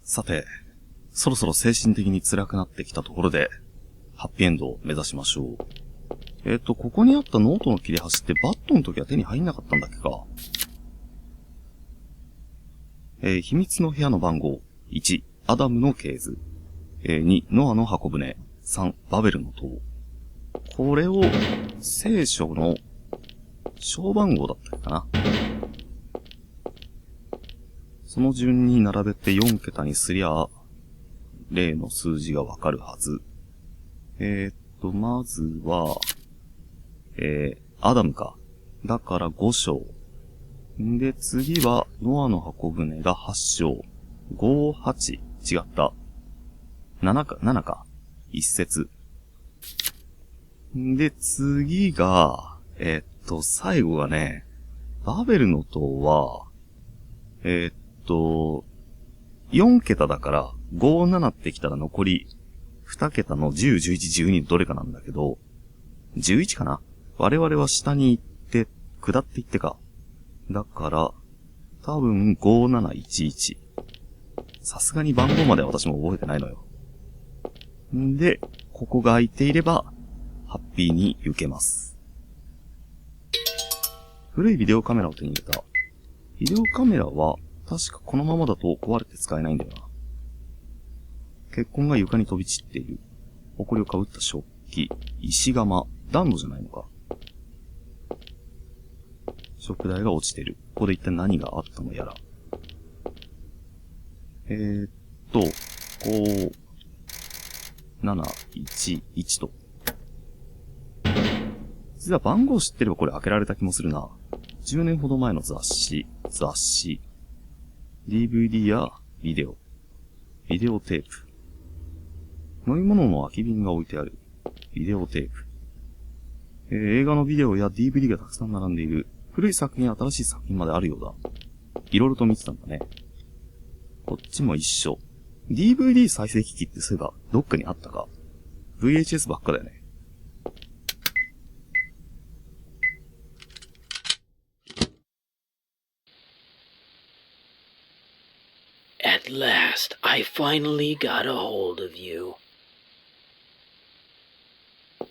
さて、そろそろ精神的に辛くなってきたところで、ハッピーエンドを目指しましょう。ここにあったノートの切れ端ってバットの時は手に入んなかったんだっけか。秘密の部屋の番号。1、アダムの系図。2、ノアの箱舟。3、バベルの塔。これを、聖書の小番号だったっけかな。その順に並べて4桁にすりゃ、例の数字がわかるはず。まずは、アダムか。だから5章。で、次は、ノアの箱舟が8章。5、8、違った。7か。一節。で、次が、最後がね、バベルの塔は、4桁だから、5、7ってきたら残り、2桁の10、11、12どれかなんだけど、11かな？我々は下に行って、下って行ってか。だから、多分5711。さすがに番号までは私も覚えてないのよ。んで、ここが空いていれば、ハッピーに行けます。古いビデオカメラを手に入れた。ビデオカメラは、確かこのままだと壊れて使えないんだよな。血痕が床に飛び散っている。埃をかぶった食器、石窯、暖炉じゃないのか。食材が落ちてる。ここで一体何があったのやら。5、7、1、1と。実は番号知ってればこれ開けられた気もするな。10年ほど前の雑誌、DVD やビデオテープ。飲み物の空き瓶が置いてある。ビデオテープ。映画のビデオや DVD がたくさん並んでいる。古い作品や新しい作品まであるようだ。いろいろと見てたんだね。こっちも一緒。DVD 再生機器ってそういえばどっかにあったか。VHS ばっかだよね。At last, I finally got a hold of you.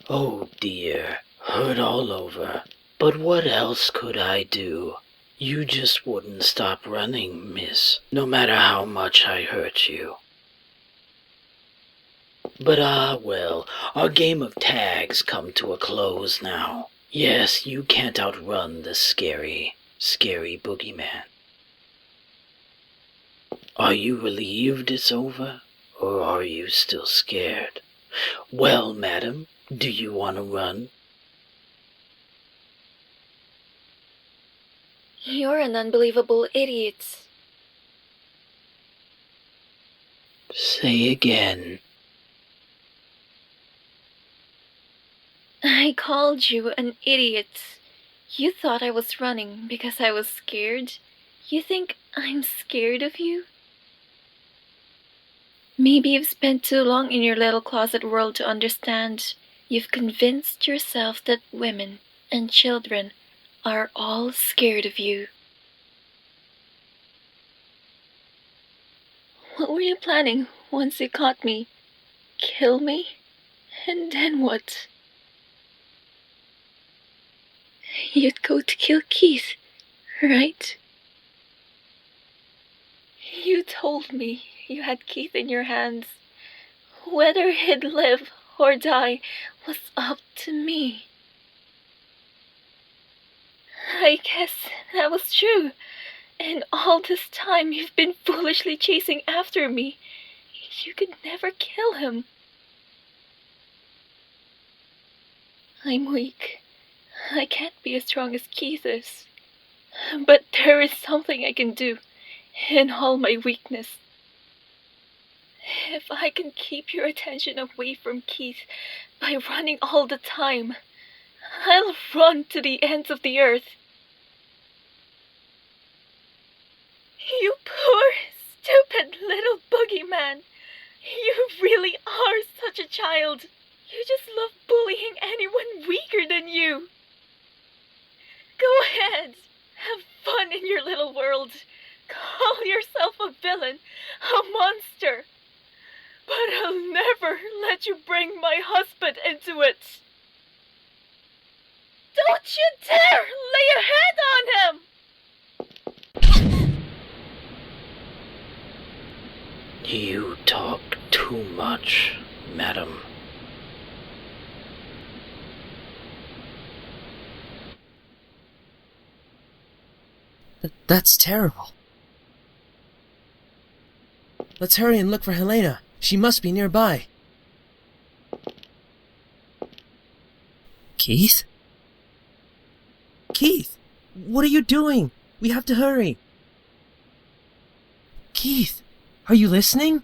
Oh dear, hurt all over. But what else could I do? You just wouldn't stop running, miss, no matter how much I hurt you. But well, our game of tag's come to a close now. Yes, you can't outrun the scary Boogie Man. Are you relieved it's over, or are you still scared? Well, madam, do you want to run? You're an unbelievable idiot. Say again. I called you an idiot. You thought I was running because I was scared. You think I'm scared of you? Maybe you've spent too long in your little closet world to understand. You've convinced yourself that women and children are all scared of you. What were you planning once you caught me? Kill me? And then what? You'd go to kill Keith, right? You told me you had Keith in your hands. Whether he'd live or die was up to me. I guess that was true. And all this time you've been foolishly chasing after me. You could never kill him. I'm weak. I can't be as strong as Keith is. But there is something I can do, in all my weakness. If I can keep your attention away from Keith by running all the time, I'll run to the ends of the earth. You poor, stupid little Boogie Man. You really are such a child. You just love bullying anyone weaker than you. Go ahead. Have fun in your little world. Call yourself a villain, a monster. But I'll never let you bring my husband into it. Don't you dare lay a hand on him! You talk too much, madam. That's terrible. Let's hurry and look for Helena. She must be nearby. Keith? Keith, what are you doing? We have to hurry. Keith, are you listening?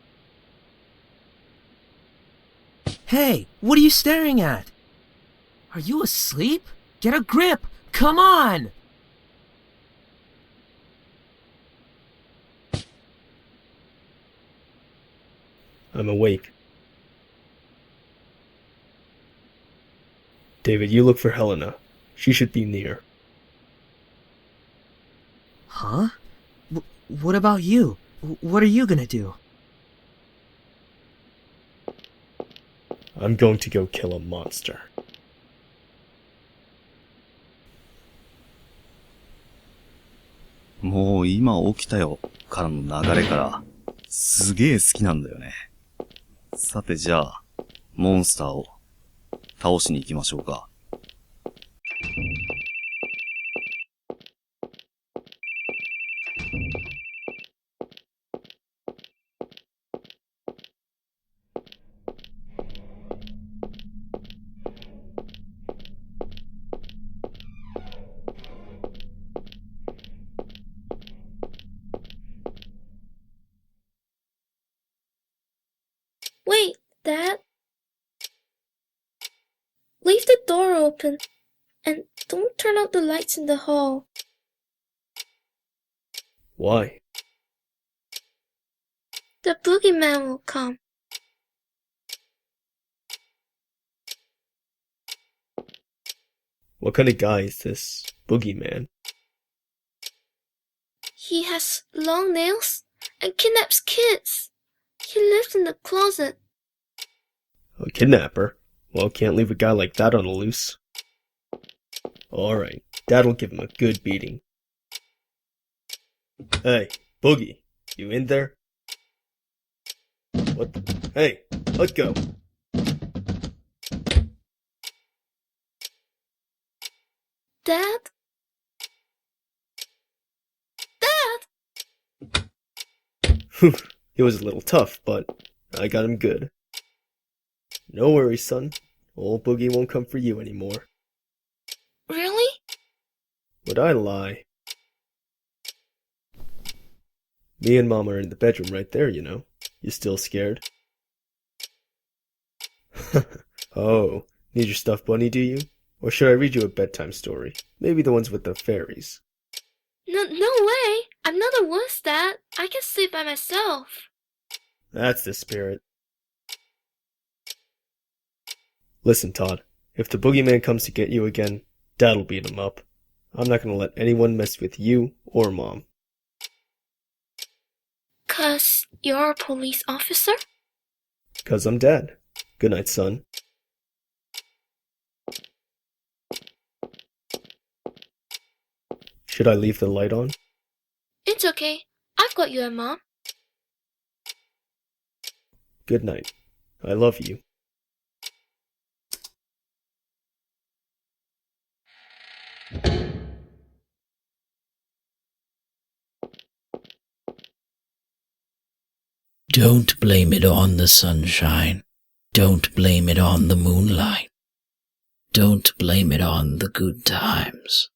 Hey, what are you staring at? Are you asleep? Get a grip! Come on! I'm awake. David, you look for Helena. She should be near. Huh? What about you? What are you gonna do? I'm going to go kill a monster. もう今起きたよからの流れからすげえ好きなんだよね。さてじゃあ、モンスターを倒しに行きましょうか。Wait, Dad. Leave the door open and don't turn out the lights in the hall. Why? The boogeyman will come. What kind of guy is this Boogie Man? He has long nails and kidnaps kids. He lives in the closet. A kidnapper? Well, can't leave a guy like that on the loose. Alright, Dad'll give him a good beating. Hey, Boogie, you in there? What the? Hey, let go. Dad? Dad? He was a little tough, but I got him good. No worries, son. Old Boogie won't come for you anymore. Really? Would I lie? Me and Mom are in the bedroom right there, you know. You still scared? Oh, need your stuffed bunny, do you? Or should I read you a bedtime story? Maybe the ones with the fairies. No way. I'm not a wuss, Dad. I can sleep by myself. That's the spirit. Listen, Todd. If the boogeyman comes to get you again, Dad'll beat him up. I'm not gonna let anyone mess with you or Mom. 'Cause you're a police officer? 'Cause I'm Dad. Good night, son. Should I leave the light on? It's okay. I've got you and Mom. Good night. I love you. Don't blame it on the sunshine. Don't blame it on the moonlight. Don't blame it on the good times.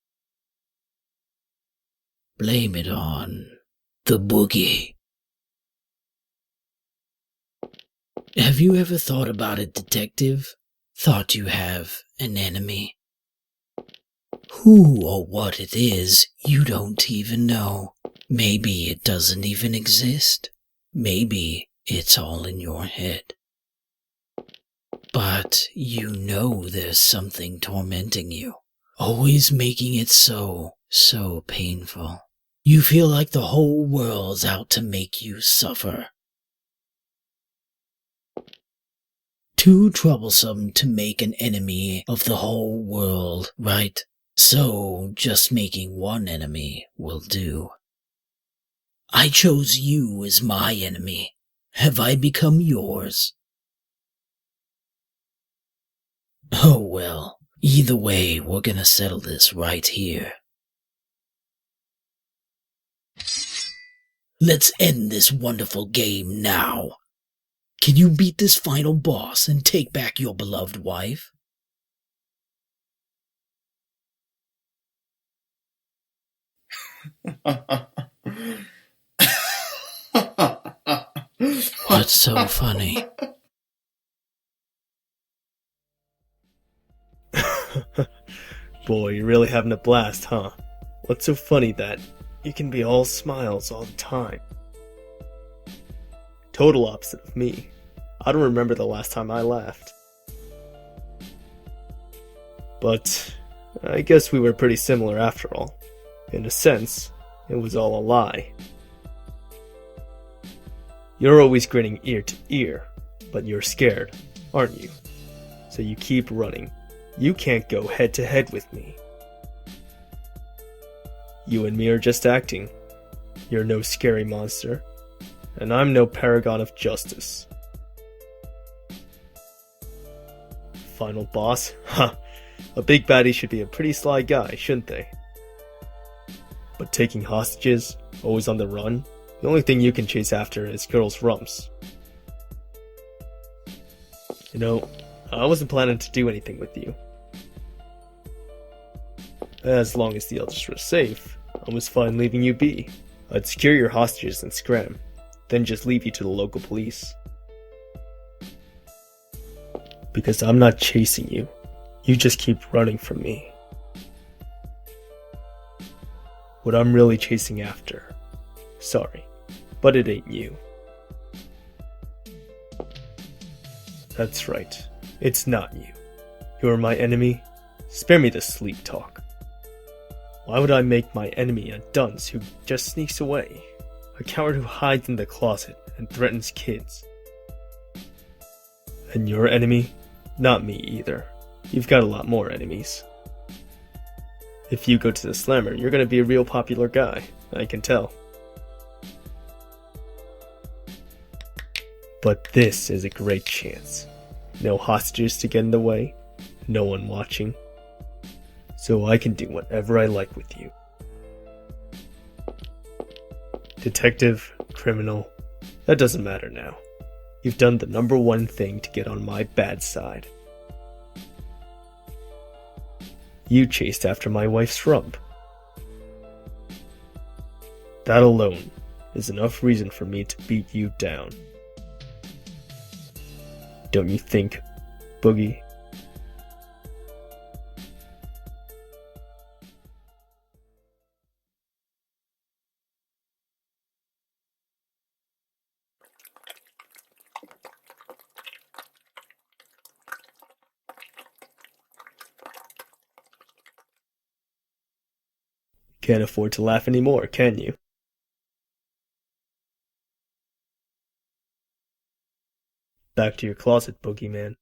Blame it on the boogie. Have you ever thought about it, detective? Thought you have an enemy? Who or what it is, you don't even know. Maybe it doesn't even exist. Maybe it's all in your head. But you know there's something tormenting you, always making it so painful. You feel like the whole world's out to make you suffer. Too troublesome to make an enemy of the whole world, right? So, just making one enemy will do. I chose you as my enemy. Have I become yours? Oh well, either way, we're gonna settle this right here. Let's end this wonderful game now. Can you beat this final boss and take back your beloved wife? What's so funny? Boy, you're really having a blast, huh? What's so funny that you can be all smiles all the time? Total opposite of me. I don't remember the last time I laughed. But I guess we were pretty similar after all. In a sense, it was all a lie. You're always grinning ear to ear, but you're scared, aren't you? So you keep running. You can't go head to head with me. You and me are just acting. You're no scary monster, and I'm no paragon of justice. Final boss? Huh. A big baddie should be a pretty sly guy, shouldn't they? But taking hostages, always on the run, the only thing you can chase after is girls' rumps. You know, I wasn't planning to do anything with you. As long as the others were safe, I was fine leaving you be. I'd secure your hostages and scram, then just leave you to the local police. Because I'm not chasing you. You just keep running from me. What I'm really chasing after. Sorry, but it ain't you. That's right, it's not you. You're my enemy. Spare me the sleep talk. Why would I make my enemy a dunce who just sneaks away? A coward who hides in the closet and threatens kids. And your enemy? Not me either. You've got a lot more enemies. If you go to the slammer, you're gonna be a real popular guy. I can tell. But this is a great chance. No hostages to get in the way. No one watching. So I can do whatever I like with you. Detective, criminal, that doesn't matter now. You've done the number one thing to get on my bad side. You chased after my wife's rump. That alone is enough reason for me to beat you down. Don't you think, Boogie? Can't afford to laugh anymore, can you? Back to your closet, Boogie Man.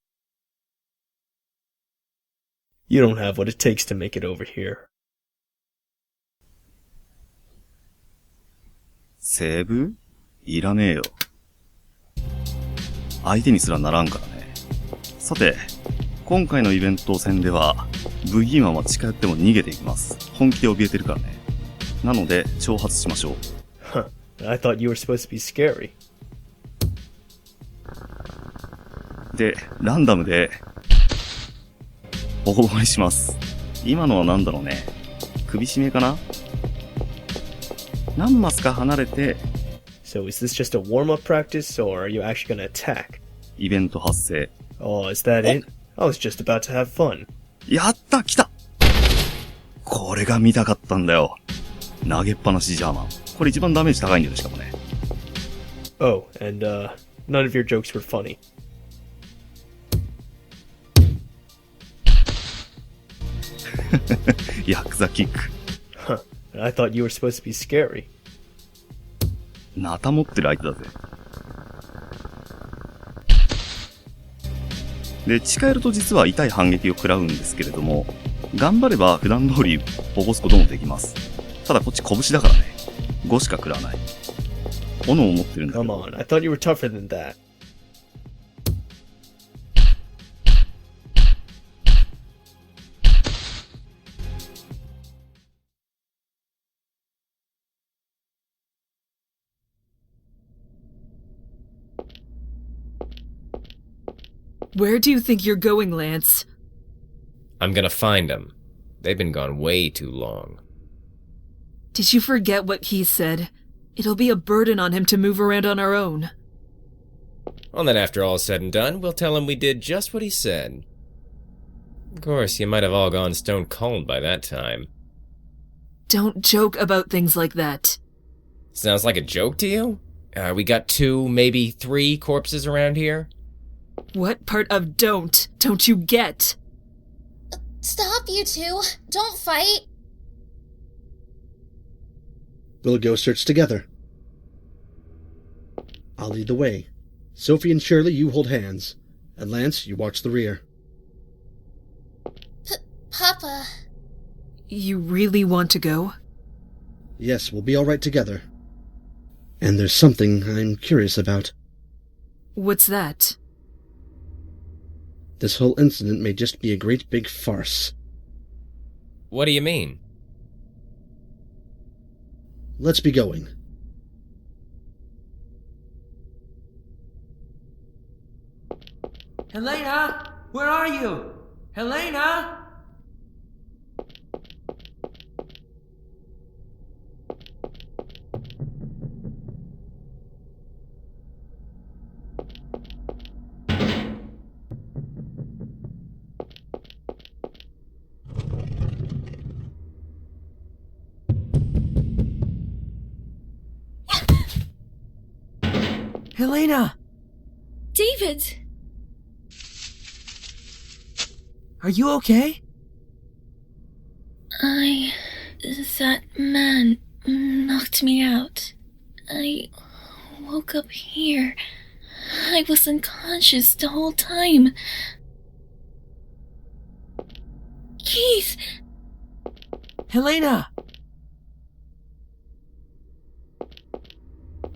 You don't have what it takes to make it over here. セーブ？いらねえよ。相手にすらならんからね。さて、今回のイベント戦では、ブギーマンは近寄っても逃げていきます。本気で怯えてるからね。なので、挑発しましょう。Huh. I thought you were supposed to be scary. で、ランダムで、ボコボコにします。今のはなんだろうね。首絞めかな？何マスか離れて、So is this just a warm-up practice, or are you actually gonna attack? イベント発生。Oh, is that it? I was just about to have fun. やった！来た！これが見たかったんだよ。投げっぱなしジャーマン。これ一番ダメージ高いんだよ、しかもね。Oh, and none of your jokes were funny. ヤクザキック。Huh. I thought you were supposed to be scary. ナタ持ってる相手だぜ。で、近寄ると実は痛い反撃を食らうんですけれども、頑張れば普段通りボコすこともできます。ただこっち拳だからね。5しか食らわない。斧を持ってるんだけ Come ど。 on, I thought you were tougher than that. Where do you think you're going, Lance? I'm gonna find them. They've been gone way too long. Did you forget what he said? It'll be a burden on him to move around on our own. Well, then after all's said and done, we'll tell him we did just what he said. Of course, you might have all gone stone cold by that time. Don't joke about things like that. Sounds like a joke to you? We got 2, maybe 3 corpses around here? What part of don't you get? Stop, you two. Don't fight. We'll go search together. I'll lead the way. Sophie and Shirley, you hold hands. And Lance, you watch the rear. Papa. You really want to go? Yes, we'll be all right together. And there's something I'm curious about. What's that? This whole incident may just be a great big farce. What do you mean? Let's be going. Helena! Where are you? Helena! Helena! David! Are you okay? That man knocked me out. I woke up here. I was unconscious the whole time. Keith! Helena!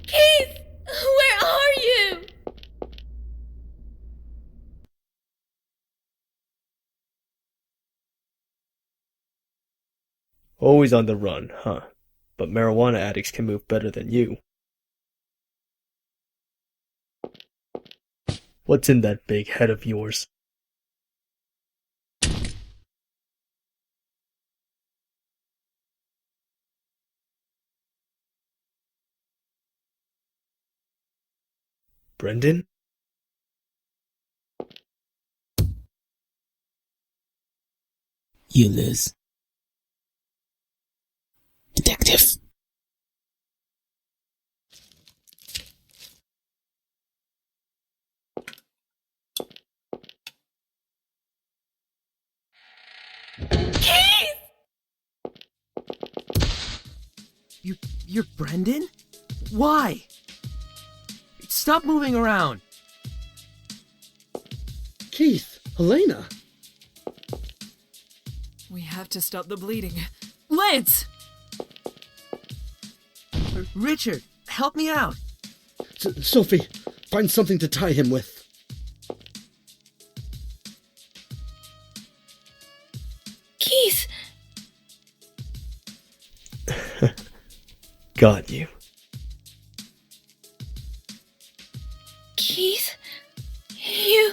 Keith! Where are you? Always on the run, huh? But marijuana addicts can move better than you. What's in that big head of yours? Brendan? You lose. Detective. You're Brendan? Why? Stop moving around. Keith! Helena! We have to stop the bleeding. Lance! Richard, help me out. Sophie, find something to tie him with. Keith! Got you. Keith? You...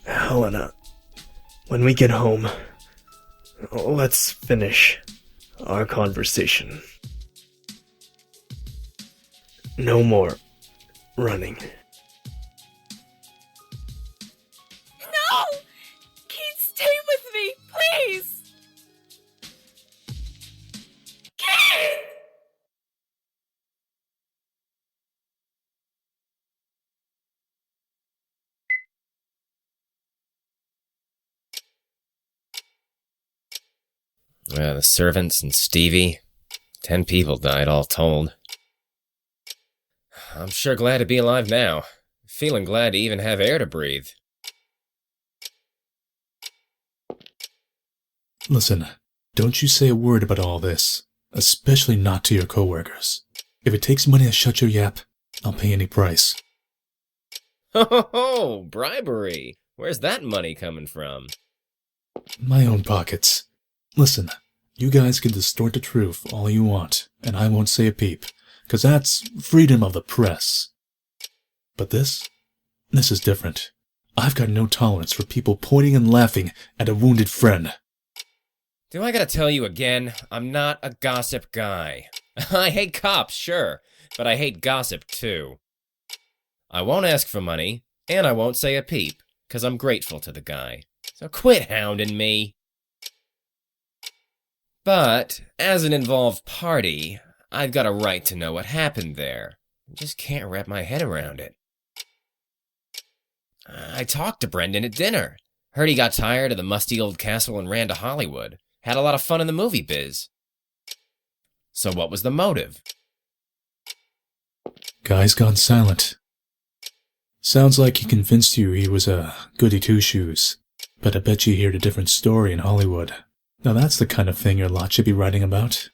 Helena, when we get home, let's finish our conversation. No more running. No! Keith, stay with me, please! Keith! The servants and Stevie. 10 people died all told. I'm sure glad to be alive now. Feeling glad to even have air to breathe. Listen, don't you say a word about all this, especially not to your coworkers. If it takes money to shut your yap, I'll pay any price. Ho ho ho! Bribery! Where's that money coming from? My own pockets. Listen, you guys can distort the truth all you want, and I won't say a peep, 'cause that's freedom of the press. But this is different. I've got no tolerance for people pointing and laughing at a wounded friend. Do I gotta tell you again? I'm not a gossip guy. I hate cops, sure, but I hate gossip too. I won't ask for money, and I won't say a peep, 'cause I'm grateful to the guy. So quit hounding me. But, as an involved party, I've got a right to know what happened there. I just can't wrap my head around it. I talked to Brendan at dinner. Heard he got tired of the musty old castle and ran to Hollywood. Had a lot of fun in the movie biz. So what was the motive? Guy's gone silent. Sounds like he convinced you he was a goody two-shoes, but I bet you heard a different story in Hollywood. Now that's the kind of thing your lot should be writing about.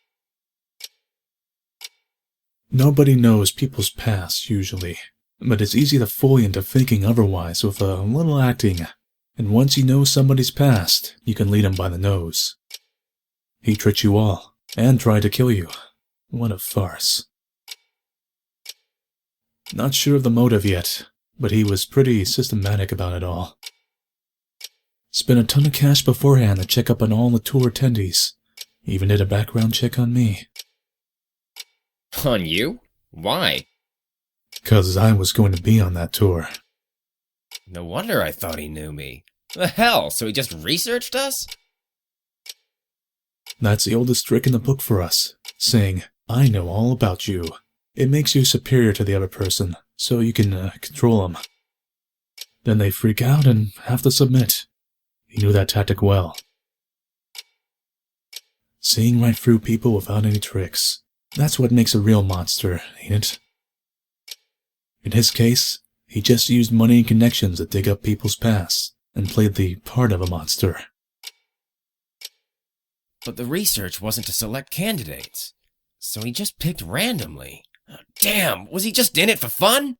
Nobody knows people's past, usually, but it's easy to fool you into thinking otherwise with a little acting, and once you know somebody's past, you can lead them by the nose. He tricked you all, and tried to kill you. What a farce. Not sure of the motive yet, but he was pretty systematic about it all. Spent a ton of cash beforehand to check up on all the tour attendees. Even did a background check on me. On you? Why? 'Cause I was going to be on that tour. No wonder I thought he knew me. The hell, so he just researched us? That's the oldest trick in the book for us, saying, I know all about you. It makes you superior to the other person, so you can control them. Then they freak out and have to submit. He knew that tactic well. Seeing right through people without any tricks. That's what makes a real monster, ain't it? In his case, he just used money and connections to dig up people's pasts, and played the part of a monster. But the research wasn't to select candidates, so he just picked randomly. Damn, was he just in it for fun?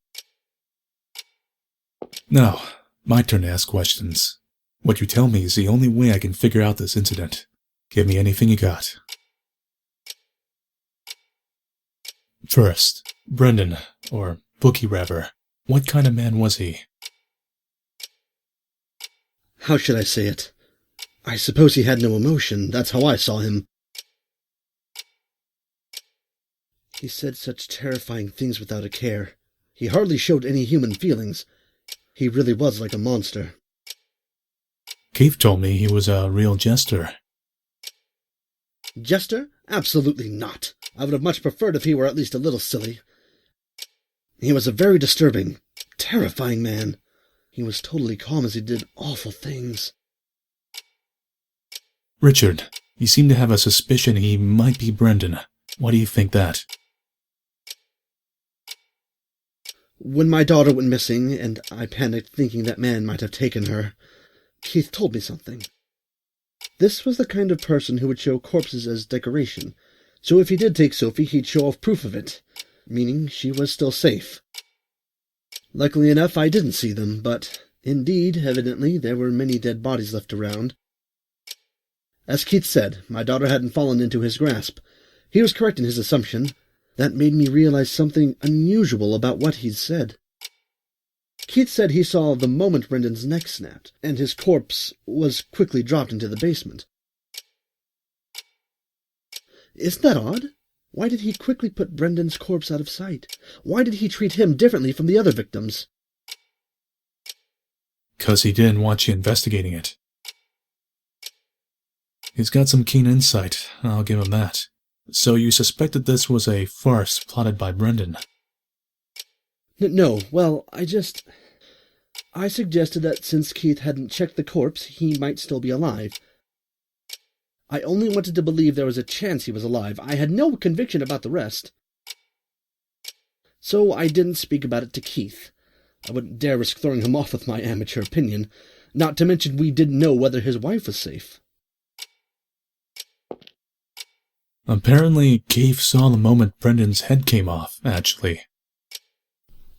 Now, my turn to ask questions. What you tell me is the only way I can figure out this incident. Give me anything you got. First, Brendan, or Boogie rather. What kind of man was he? How should I say it? I suppose he had no emotion. That's how I saw him. He said such terrifying things without a care. He hardly showed any human feelings. He really was like a monster. Keith told me he was a real jester. Jester? Absolutely not. I would have much preferred if he were at least a little silly. He was a very disturbing, terrifying man. He was totally calm as he did awful things. Richard, you seem to have a suspicion he might be Brendan. Why do you think that? When my daughter went missing, and I panicked thinking that man might have taken her, Keith told me something. This was the kind of person who would show corpses as decoration, so if he did take Sophie, he'd show off proof of it, meaning she was still safe. Luckily enough, I didn't see them, but indeed, evidently, there were many dead bodies left around. As Keith said, my daughter hadn't fallen into his grasp. He was correct in his assumption. That made me realize something unusual about what he'd said. Keith said he saw the moment Brendan's neck snapped, and his corpse was quickly dropped into the basement. Isn't that odd? Why did he quickly put Brendan's corpse out of sight? Why did he treat him differently from the other victims? 'Cause he didn't want you investigating it. He's got some keen insight, I'll give him that. So you suspected this was a farce plotted by Brendan? No, well, I suggested that since Keith hadn't checked the corpse, he might still be alive. I only wanted to believe there was a chance he was alive. I had no conviction about the rest. So I didn't speak about it to Keith. I wouldn't dare risk throwing him off with my amateur opinion, not to mention we didn't know whether his wife was safe. Apparently, Keith saw the moment Brendan's head came off, actually.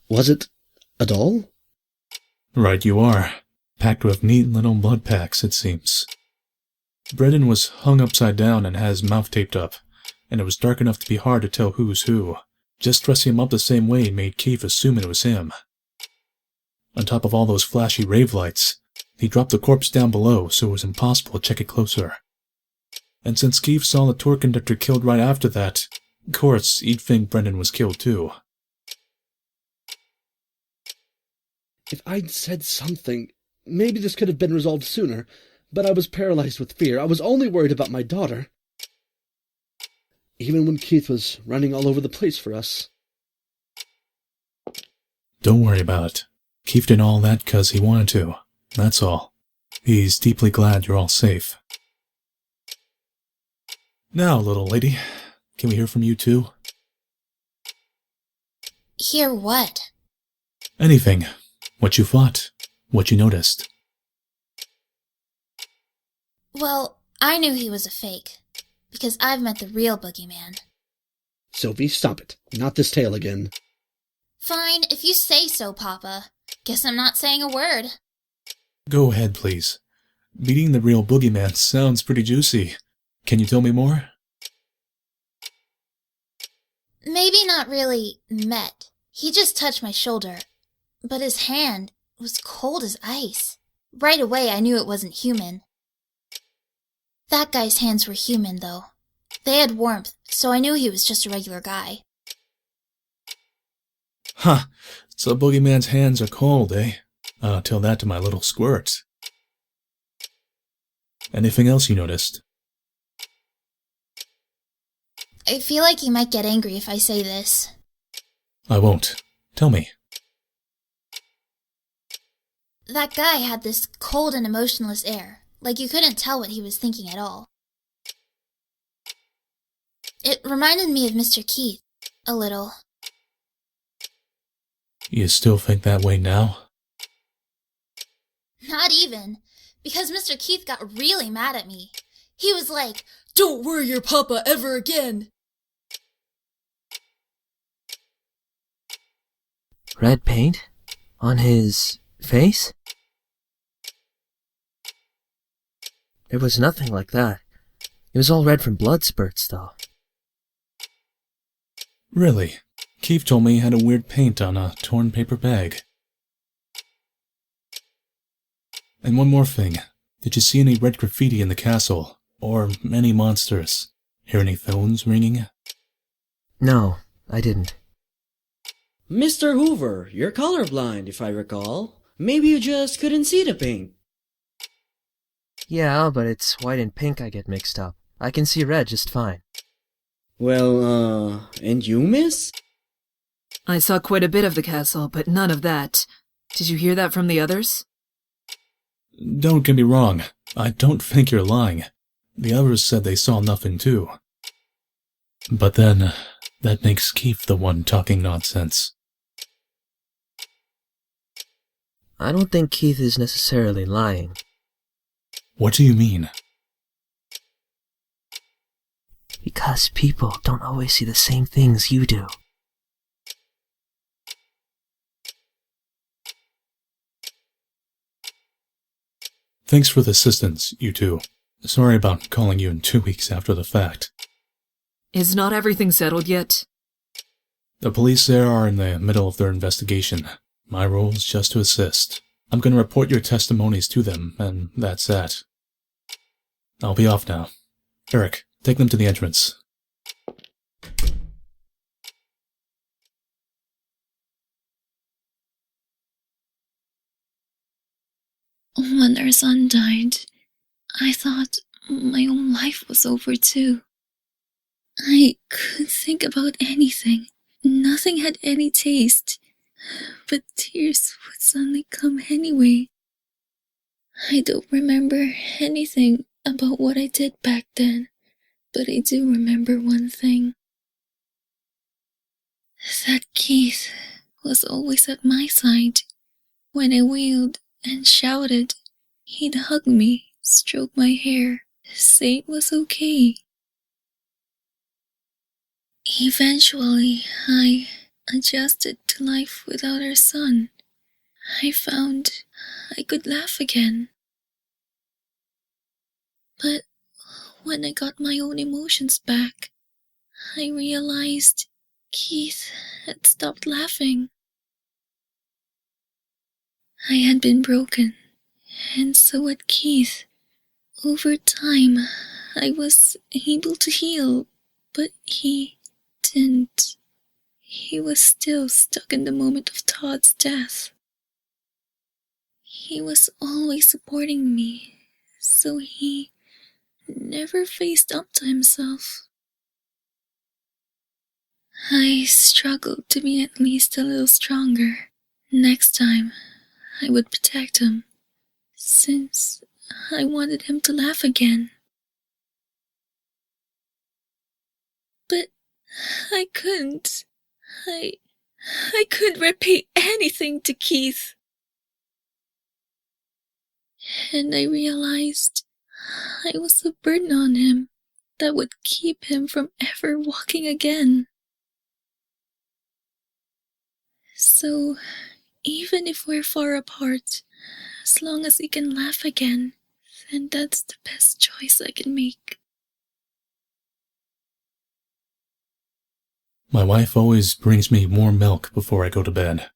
Was it a doll? Right you are. Packed with neat little blood packs, it seems. Brendan was hung upside down and had his mouth taped up, and it was dark enough to be hard to tell who's who. Just dressing him up the same way made Keith assume it was him. On top of all those flashy rave lights, he dropped the corpse down below so it was impossible to check it closer. And since Keith saw the tour conductor killed right after that, of course, he'd think Brendan was killed too. If I'd said something, maybe this could have been resolved sooner, but I was paralyzed with fear. I was only worried about my daughter. Even when Keith was running all over the place for us. Don't worry about it. Keith did all that 'cause he wanted to. That's all. He's deeply glad you're all safe. Now, little lady, can we hear from you too? Hear what? Anything. What you thought. What you noticed. Well, I knew he was a fake, because I've met the real Boogie Man. Sophie, stop it. Not this tale again. Fine, if you say so, Papa. Guess I'm not saying a word. Go ahead, please. Meeting the real Boogie Man sounds pretty juicy. Can you tell me more? Maybe not really met. He just touched my shoulder. But his hand was cold as ice. Right away I knew it wasn't human. That guy's hands were human, though. They had warmth, so I knew he was just a regular guy. Huh. So Boogie Man's hands are cold, eh? I'll tell that to my little squirt. Anything else you noticed? I feel like he might get angry if I say this. I won't. Tell me. That guy had this cold and emotionless air, like you couldn't tell what he was thinking at all. It reminded me of Mr. Keith, a little. You still think that way now? Not even, because Mr. Keith got really mad at me. He was like, "Don't worry your papa ever again." Red paint? On his face? There was nothing like that. It was all red from blood spurts, though. Really? Keith told me he had a weird paint on a torn paper bag. And one more thing. Did you see any red graffiti in the castle? Or any monsters? Hear any phones ringing? No, I didn't. Mr. Hoover, you're colorblind, if I recall. Maybe you just couldn't see the paint. Yeah, but it's white and pink I get mixed up. I can see red just fine. Well, and you, miss? I saw quite a bit of the castle, but none of that. Did you hear that from the others? Don't get me wrong. I don't think you're lying. The others said they saw nothing too. But then, that makes Keith the one talking nonsense. I don't think Keith is necessarily lying. What do you mean? Because people don't always see the same things you do. Thanks for the assistance, you two. Sorry about calling you in 2 weeks after the fact. Is not everything settled yet? The police there are in the middle of their investigation. My role is just to assist. I'm going to report your testimonies to them, and that's that. I'll be off now. Eric, take them to the entrance. When our son died, I thought my own life was over too. I couldn't think about anything. Nothing had any taste. But tears would suddenly come anyway. I don't remember anything about what I did back then, but I do remember one thing. That Keith was always at my side. When I wailed and shouted, he'd hug me, stroke my hair, say it was okay. Eventually, I adjusted to life without our son. I found I could laugh again. But when I got my own emotions back, I realized Keith had stopped laughing. I had been broken, and so had Keith. Over time, I was able to heal, but he didn't. He was still stuck in the moment of Todd's death. He was always supporting me, so he never faced up to himself. I struggled to be at least a little stronger. Next time, I would protect him, since I wanted him to laugh again. But I couldn't. I couldn't repay anything to Keith. And I realized I was a burden on him that would keep him from ever walking again. So, even if we're far apart, as long as he can laugh again, then that's the best choice I can make. My wife always brings me warm milk before I go to bed.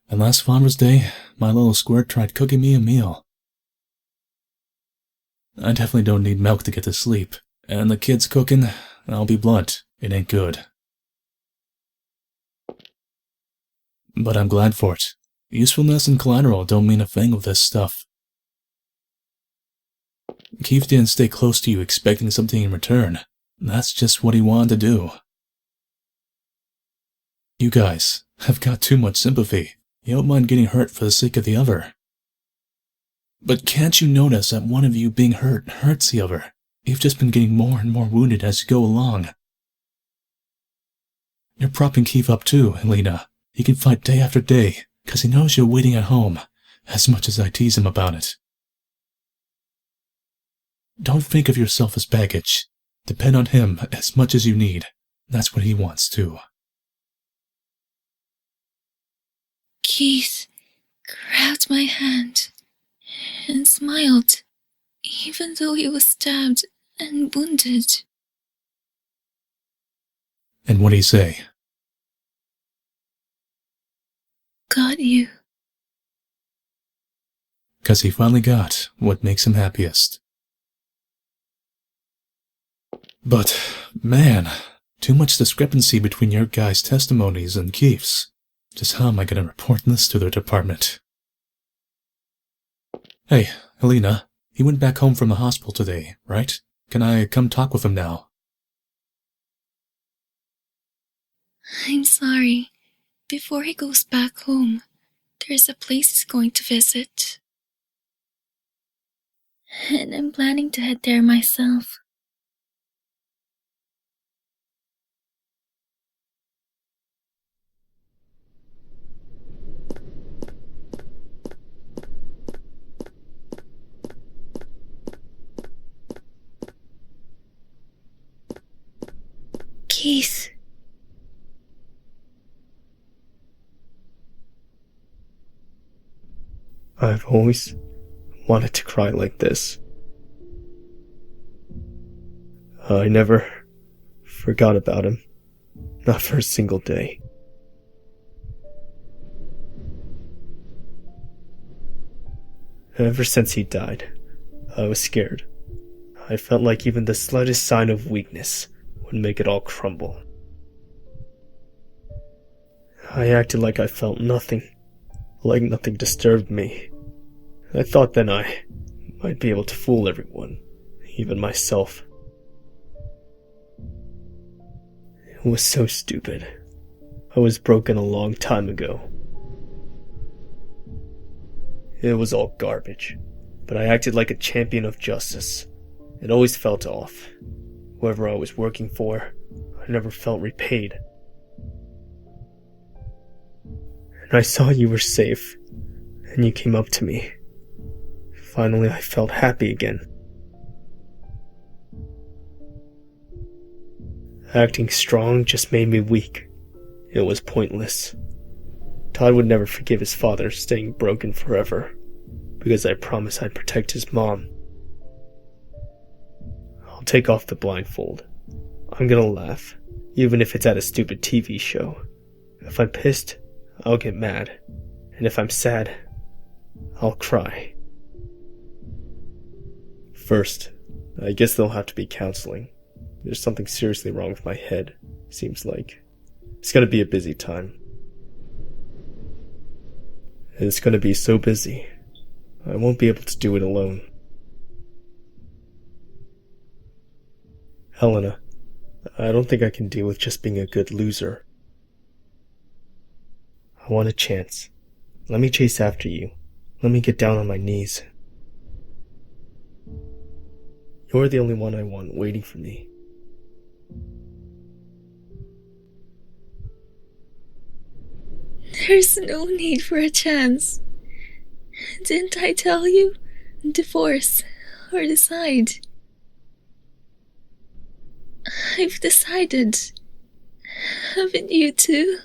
And last Father's Day, my little squirt tried cooking me a meal. I definitely don't need milk to get to sleep, and the kids cooking, I'll be blunt, it ain't good. But I'm glad for it. Usefulness and collateral don't mean a thing with this stuff. Keith didn't stay close to you expecting something in return. That's just what he wanted to do. You guys have got too much sympathy. You don't mind getting hurt for the sake of the other. But can't you notice that one of you being hurt hurts the other? You've just been getting more and more wounded as you go along. You're propping Keith up too, Helena. He can fight day after day, because he knows you're waiting at home, as much as I tease him about it. Don't think of yourself as baggage. Depend on him as much as you need. That's what he wants too. Keith grabbed my hand and smiled, even though he was stabbed and wounded. And what'd he say? Got you. 'Cause he finally got what makes him happiest. But, man, too much discrepancy between your guys' testimonies and Keith's. Just how am I going to report this to their department? Hey, Helena, he went back home from the hospital today, right? Can I come talk with him now? I'm sorry. Before he goes back home, there's a place he's going to visit. And I'm planning to head there myself. Keith. I've always wanted to cry like this. I never forgot about him. Not for a single day. Ever since he died, I was scared. I felt like even the slightest sign of weakness would make it all crumble. I acted like I felt nothing, like nothing disturbed me. I thought then I might be able to fool everyone, even myself. It was so stupid. I was broken a long time ago. It was all garbage. but I acted like a champion of justice. It always felt off. Whoever I was working for, I never felt repaid. And I saw you were safe, and you came up to me. Finally, I felt happy again. Acting strong just made me weak. It was pointless. Todd would never forgive his father staying broken forever, because I promised I'd protect his mom. I'll take off the blindfold. I'm gonna laugh, even if it's at a stupid TV show. If I'm pissed, I'll get mad. And if I'm sad, I'll cry. First, I guess there'll have to be counseling. There's something seriously wrong with my head, seems like. It's gonna be a busy time. And it's gonna be so busy, I won't be able to do it alone. Helena, I don't think I can deal with just being a good loser. I want a chance. Let me chase after you. Let me get down on my knees. You're the only one I want waiting for me. There's no need for a chance. Didn't I tell you? Divorce or decide. I've decided. Haven't you too?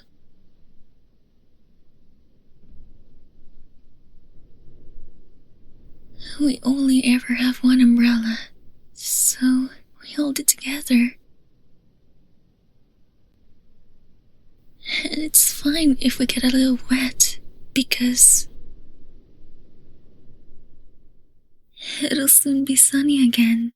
We only ever have one umbrella, so we hold it together. And it's fine if we get a little wet, because it'll soon be sunny again.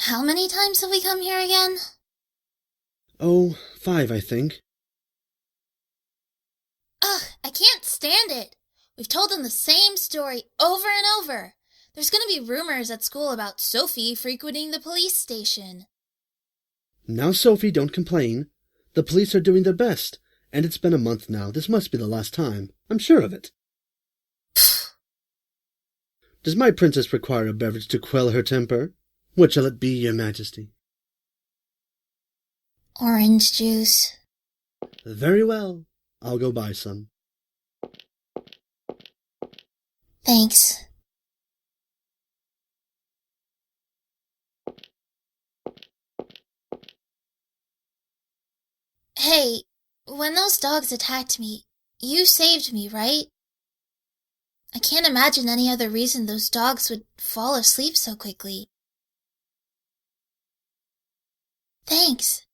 How many times have we come here again? Oh, 5, I think. Ugh, I can't stand it. We've told them the same story over and over. There's gonna be rumors at school about Sophie frequenting the police station. Now, Sophie, don't complain. The police are doing their best, and it's been a month now. This must be the last time. I'm sure of it. Does my princess require a beverage to quell her temper? What shall it be, your majesty? Orange juice. Very well. I'll go buy some. Thanks. Hey, when those dogs attacked me, you saved me, right? I can't imagine any other reason those dogs would fall asleep so quickly. Thanks.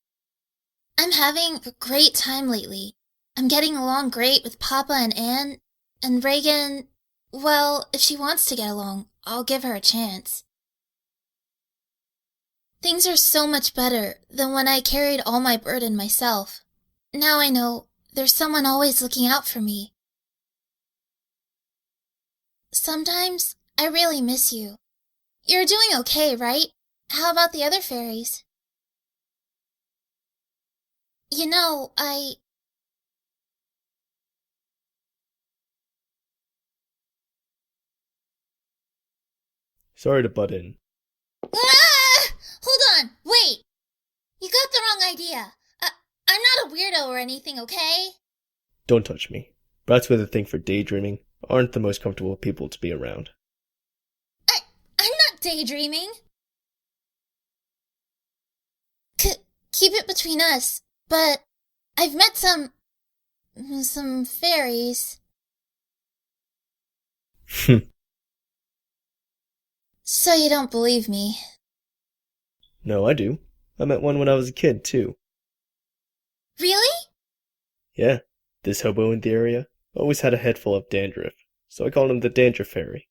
I'm having a great time lately. I'm getting along great with Papa and Anne, and Reagan, well, if she wants to get along, I'll give her a chance. Things are so much better than when I carried all my burden myself. Now I know there's someone always looking out for me. Sometimes I really miss you. You're doing okay, right? How about the other fairies? You know, Sorry to butt in. Ah! Hold on, wait! You got the wrong idea. I'm not a weirdo or anything, okay? Don't touch me. Brats with a thing for daydreaming aren't the most comfortable people to be around. I'm not daydreaming. Keep it between us, but I've met some fairies. So you don't believe me? No, I do. I met one when I was a kid, too. Really? Yeah, this hobo in the area always had a head full of dandruff, so I called him the Dandruff Fairy.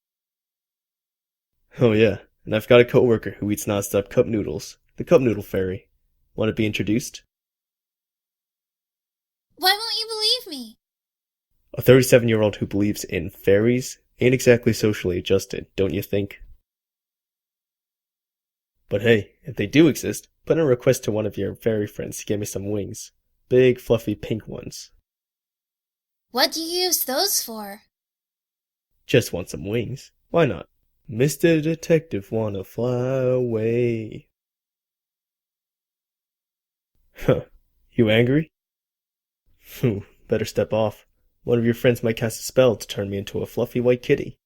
Oh yeah, and I've got a coworker who eats non-stop cup noodles, the Cup Noodle Fairy. Want to be introduced? Why won't you believe me? A 37-year-old who believes in fairies ain't exactly socially adjusted, don't you think? But hey, if they do exist, put in a request to one of your fairy friends to get me some wings. Big, fluffy, pink ones. What do you use those for? Just want some wings. Why not? Mr. Detective wanna fly away. Huh. You angry? Better step off. One of your friends might cast a spell to turn me into a fluffy white kitty.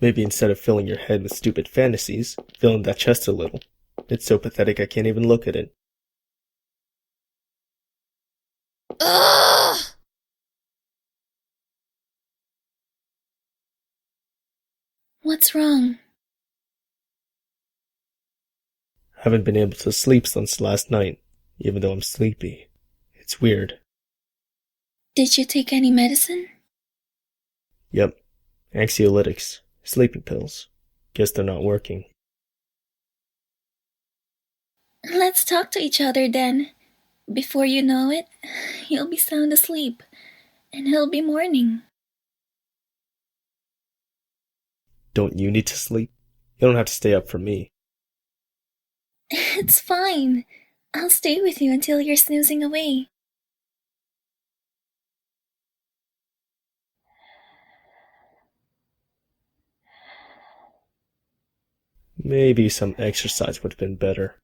Maybe instead of filling your head with stupid fantasies, fill in that chest a little. It's so pathetic I can't even look at it. Ugh! What's wrong? Haven't been able to sleep since last night, even though I'm sleepy. It's weird. Did you take any medicine? Yep. Anxiolytics. Sleeping pills. Guess they're not working. Let's talk to each other then. Before you know it, you'll be sound asleep, and it'll be morning. Don't you need to sleep? You don't have to stay up for me. It's fine. I'll stay with you until you're snoozing away. Maybe some exercise would have been better.